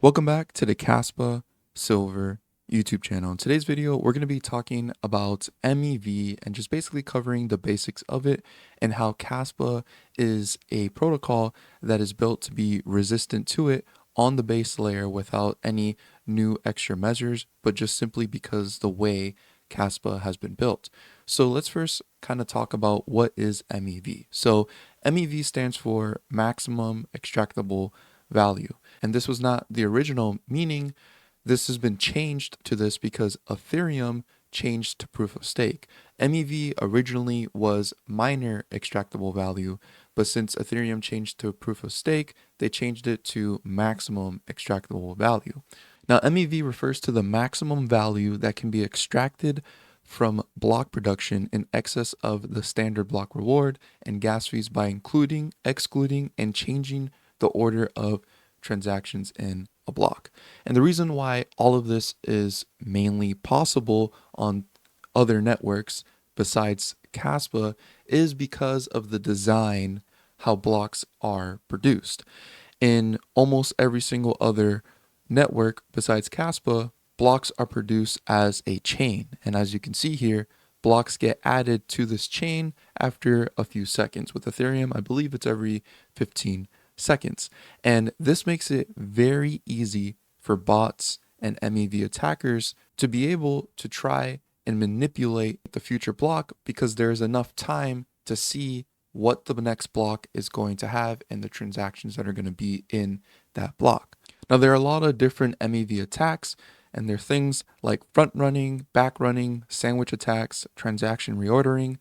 Welcome back to the Kaspa Silver YouTube channel. In today's video, we're going to be talking about MEV and just basically covering the basics of it and how Kaspa is a protocol that is built to be resistant to it on the base layer without any new extra measures, but just simply because the way Kaspa has been built. So let's first kind of talk about what is MEV. So MEV stands for maximum extractable value. And this was not the original meaning. This has been changed to this because Ethereum changed to proof of stake. MEV originally was minor extractable value, but since Ethereum changed to proof of stake, they changed it to maximum extractable value. Now, MEV refers to the maximum value that can be extracted from block production in excess of the standard block reward and gas fees by including, excluding, and changing the order of transactions in a block. And the reason why all of this is mainly possible on other networks besides Kaspa is because of the design, how blocks are produced. In almost every single other network besides Kaspa, blocks are produced as a chain. And as you can see here, blocks get added to this chain after a few seconds. With Ethereum, I believe it's every 15 seconds. And this makes it very easy for bots and MEV attackers to be able to try and manipulate the future block because there's enough time to see what the next block is going to have and the transactions that are going to be in that block. Now, there are a lot of different MEV attacks, and they're things like front running, back running, sandwich attacks, transaction reordering,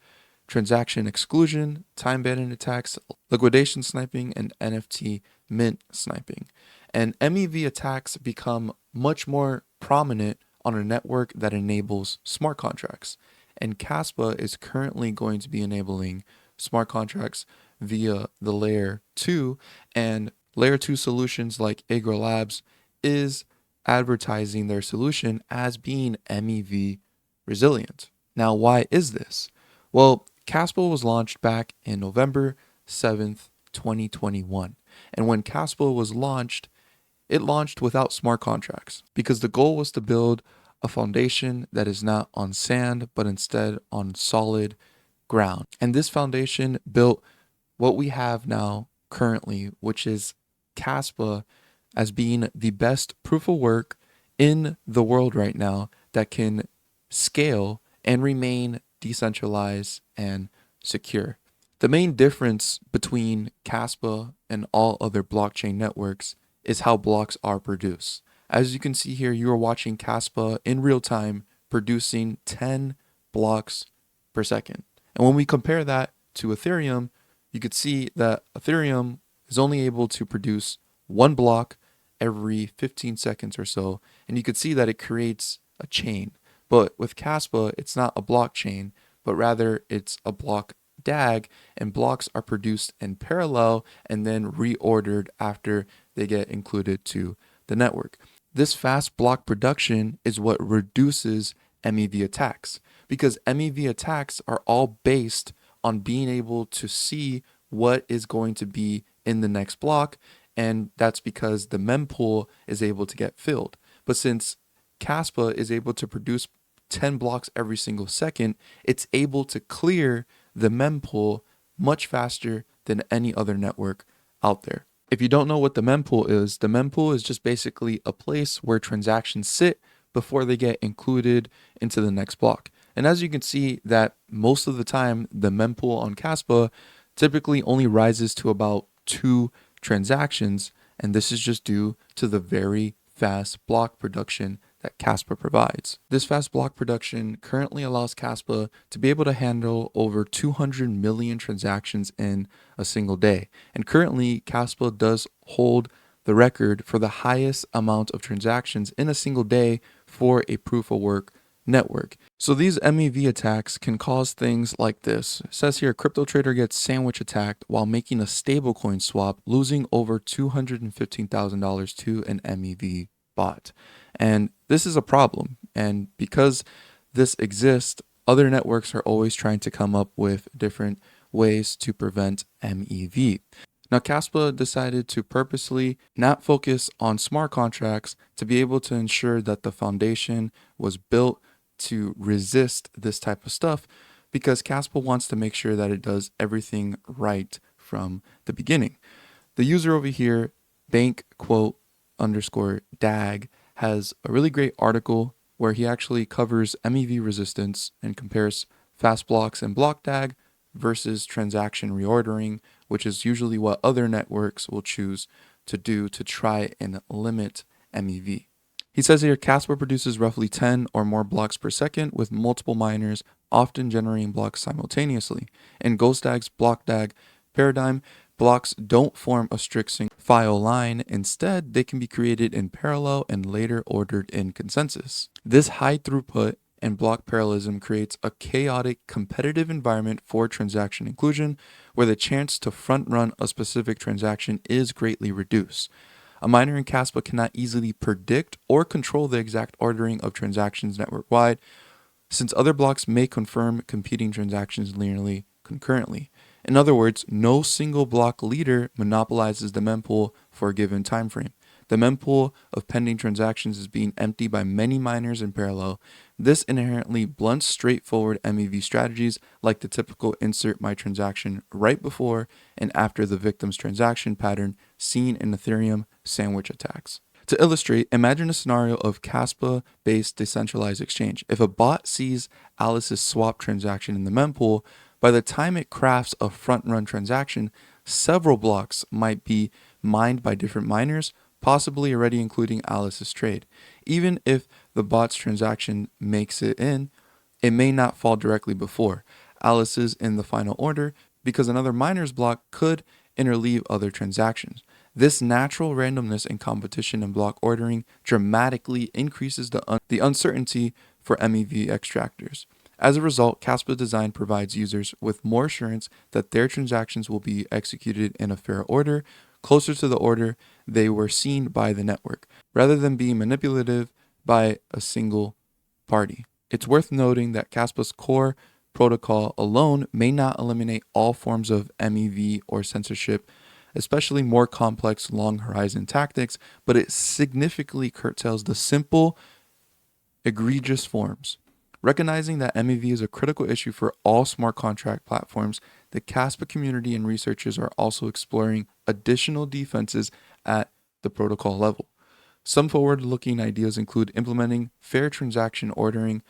transaction exclusion, time banding attacks, liquidation sniping, and NFT mint sniping. And MEV attacks become much more prominent on a network that enables smart contracts. And Kaspa is currently going to be enabling smart contracts via the layer 2, and layer 2 solutions like Agro Labs is advertising their solution as being MEV resilient. Now, why is this? Well, Kaspa was launched back in November 7th, 2021. And when Kaspa was launched, it launched without smart contracts because the goal was to build a foundation that is not on sand, but instead on solid ground. And this foundation built what we have now currently, which is Kaspa as being the best proof of work in the world right now that can scale and remain decentralized and secure. The main difference between Kaspa and all other blockchain networks is how blocks are produced. As you can see here, you are watching Kaspa in real time producing 10 blocks per second. And when we compare that to Ethereum, you could see that Ethereum is only able to produce one block every 15 seconds or so. And you could see that it creates a chain. But with Kaspa, it's not a blockchain, but rather it's a block DAG, and blocks are produced in parallel and then reordered after they get included to the network. This fast block production is what reduces MEV attacks because MEV attacks are all based on being able to see what is going to be in the next block, and that's because the mempool is able to get filled. But since Kaspa is able to produce 10 blocks every single second, it's able to clear the mempool much faster than any other network out there. If you don't know what the mempool is just basically a place where transactions sit before they get included into the next block. And as you can see that most of the time, the mempool on Kaspa typically only rises to about 2 transactions, and this is just due to the very fast block production that Kaspa provides. This fast block production currently allows Kaspa to be able to handle over 200 million transactions in a single day. And currently, Kaspa does hold the record for the highest amount of transactions in a single day for a proof of work network. So these MEV attacks can cause things like this. It says here, crypto trader gets sandwich attacked while making a stablecoin swap, losing over $215,000 to an MEV bot. And this is a problem. And because this exists, other networks are always trying to come up with different ways to prevent MEV. Now, Kaspa decided to purposely not focus on smart contracts to be able to ensure that the foundation was built to resist this type of stuff, because Kaspa wants to make sure that it does everything right from the beginning. The user over here, bank quote underscore dag, has a really great article where he actually covers MEV resistance and compares fast blocks and block dag versus transaction reordering, which is usually what other networks will choose to do to try and limit MEV. He says here Kaspa produces roughly 10 or more blocks per second with multiple miners, often generating blocks simultaneously. In Ghostdag's block dag paradigm, blocks don't form a strict single file line. Instead, they can be created in parallel and later ordered in consensus. This high throughput and block parallelism creates a chaotic competitive environment for transaction inclusion, where the chance to front run a specific transaction is greatly reduced. A miner in Kaspa cannot easily predict or control the exact ordering of transactions network-wide, since other blocks may confirm competing transactions linearly concurrently. In other words, no single block leader monopolizes the mempool for a given time frame. The mempool of pending transactions is being emptied by many miners in parallel. This inherently blunts straightforward MEV strategies like the typical insert my transaction right before and after the victim's transaction pattern seen in Ethereum sandwich attacks. To illustrate, imagine a scenario of Kaspa-based decentralized exchange. If a bot sees Alice's swap transaction in the mempool, by the time it crafts a front-run transaction, several blocks might be mined by different miners, possibly already including Alice's trade. Even if the bot's transaction makes it in, it may not fall directly before Alice's in the final order, because another miner's block could interleave other transactions. This natural randomness in competition and block ordering dramatically increases the uncertainty for MEV extractors. As a result, Kaspa design provides users with more assurance that their transactions will be executed in a fair order, closer to the order they were seen by the network, rather than being manipulative by a single party. It's worth noting that Kaspa's core protocol alone may not eliminate all forms of MEV or censorship, especially more complex long horizon tactics, but it significantly curtails the simple, egregious forms. Recognizing that MEV is a critical issue for all smart contract platforms, the Kaspa community and researchers are also exploring additional defenses at the protocol level. Some forward-looking ideas include implementing fair transaction ordering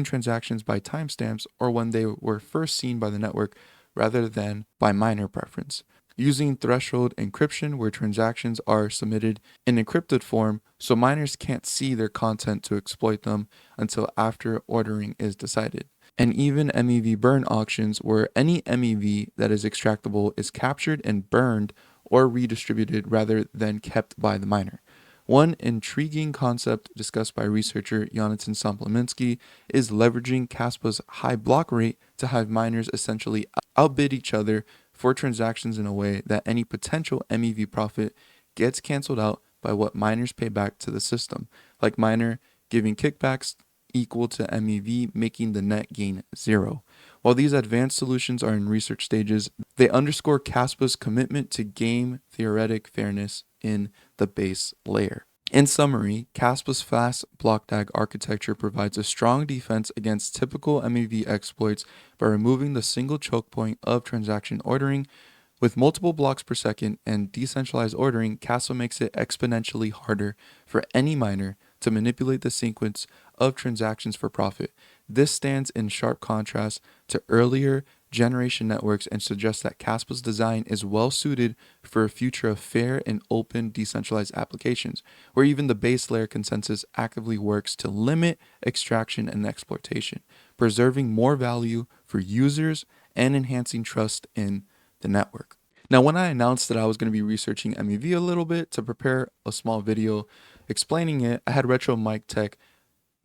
transactions by timestamps or when they were first seen by the network rather than by miner preference, using threshold encryption where transactions are submitted in encrypted form so miners can't see their content to exploit them until after ordering is decided, and even MEV burn auctions where any MEV that is extractable is captured and burned or redistributed rather than kept by the miner. One intriguing concept discussed by researcher Jonathan Sompliminski is leveraging Kaspa's high block rate to have miners essentially outbid each other for transactions in a way that any potential MEV profit gets canceled out by what miners pay back to the system, like miner giving kickbacks equal to MEV, making the net gain zero. While these advanced solutions are in research stages, they underscore Kaspa's commitment to game theoretic fairness in the base layer. In summary, Kaspa's fast block tag architecture provides a strong defense against typical MEV exploits by removing the single choke point of transaction ordering. With multiple blocks per second and decentralized ordering, Kaspa makes it exponentially harder for any miner to manipulate the sequence of transactions for profit. This stands in sharp contrast to earlier generation networks and suggests that Kaspa's design is well suited for a future of fair and open decentralized applications, where even the base layer consensus actively works to limit extraction and exploitation, preserving more value for users and enhancing trust in the network. Now, when I announced that I was going to be researching MEV a little bit to prepare a small video explaining it, I had Retro Mike Tech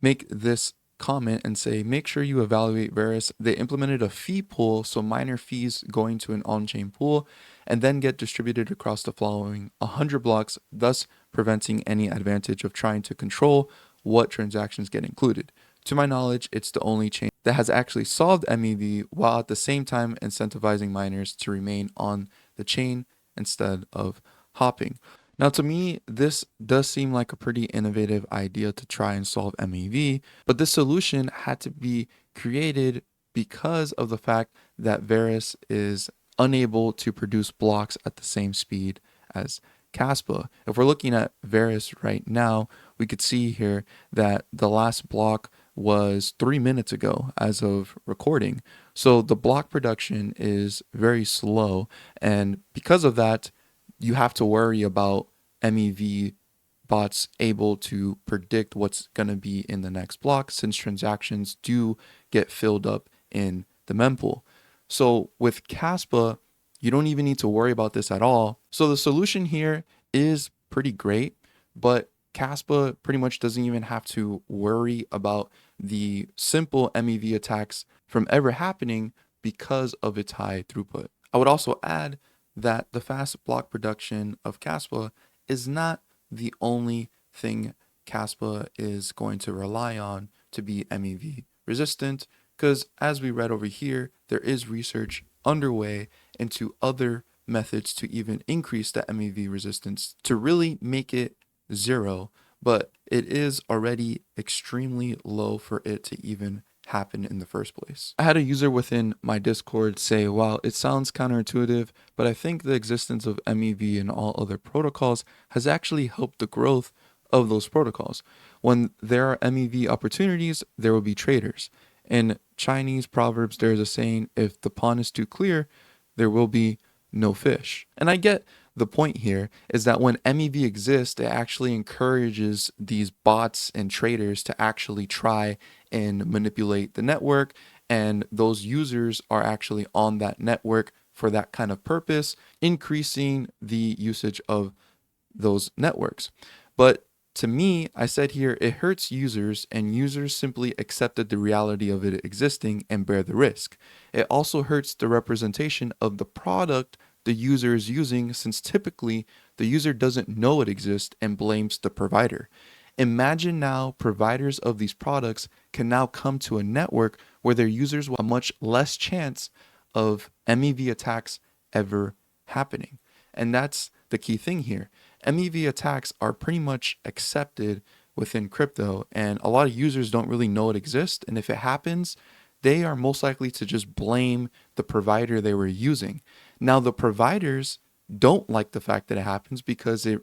make this comment and say, make sure you evaluate Verus. They implemented a fee pool, so miner fees going to an on-chain pool and then get distributed across the following 100 blocks, thus preventing any advantage of trying to control what transactions get included. To my knowledge, it's the only chain that has actually solved MEV while at the same time incentivizing miners to remain on the chain instead of hopping. Now, to me, this does seem like a pretty innovative idea to try and solve MEV, but this solution had to be created because of the fact that Verus is unable to produce blocks at the same speed as Kaspa. If we're looking at Verus right now, we could see here that the last block was 3 minutes ago as of recording. So the block production is very slow, and because of that, you have to worry about MEV bots able to predict what's going to be in the next block, since transactions do get filled up in the mempool. So with Kaspa, you don't even need to worry about this at all. So the solution here is pretty great, but Kaspa pretty much doesn't even have to worry about the simple MEV attacks from ever happening because of its high throughput. I would also add that the fast block production of Kaspa is not the only thing Kaspa is going to rely on to be MEV resistant, because as we read over here, there is research underway into other methods to even increase the MEV resistance to really make it 0, but it is already extremely low for it to even happen in the first place. I had a user within my Discord say, wow, it sounds counterintuitive, but I think the existence of MEV and all other protocols has actually helped the growth of those protocols. When there are MEV opportunities, there will be traders. In Chinese proverbs, there's a saying, if the pond is too clear, there will be no fish. And I get the point here is that when MEV exists, it actually encourages these bots and traders to actually try and manipulate the network. And those users are actually on that network for that kind of purpose, increasing the usage of those networks. But to me, I said here, it hurts users, and users simply accepted the reality of it existing and bear the risk. It also hurts the representation of the product the user is using, since typically the user doesn't know it exists and blames the provider. Imagine now providers of these products can now come to a network where their users will have a much less chance of MEV attacks ever happening. And that's the key thing here. MEV attacks are pretty much accepted within crypto, and a lot of users don't really know it exists. And if it happens, they are most likely to just blame the provider they were using. Now, the providers don't like the fact that it happens because it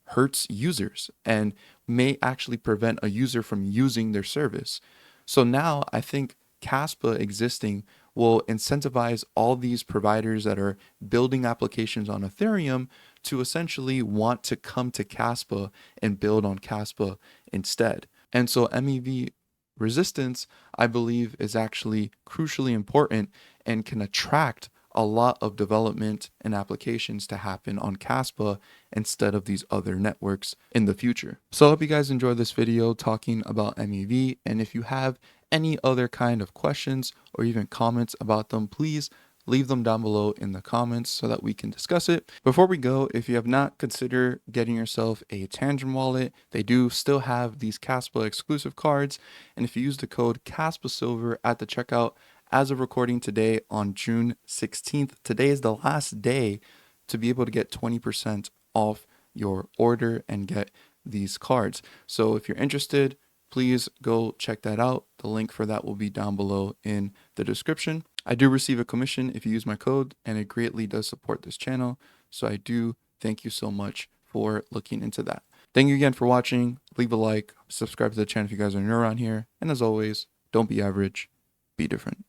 hurts users and may actually prevent a user from using their service. So now I think Kaspa existing will incentivize all these providers that are building applications on Ethereum to essentially want to come to Kaspa and build on Kaspa instead. And so MEV resistance, I believe, is actually crucially important and can attract a lot of development and applications to happen on Kaspa instead of these other networks in the future. So I hope you guys enjoyed this video talking about MEV, and if you have any other kind of questions or even comments about them, please leave them down below in the comments so that we can discuss it. Before we go, if you have not considered getting yourself a Tangent wallet, they do still have these Kaspa exclusive cards, and if you use the code Kaspa Silver at the checkout, as of recording today on June 16th, today is the last day to be able to get 20% off your order and get these cards. So if you're interested, please go check that out. The link for that will be down below in the description. I do receive a commission if you use my code, and it greatly does support this channel. So I do thank you so much for looking into that. Thank you again for watching. Leave a like, subscribe to the channel if you guys are new around here. And as always, don't be average, be different.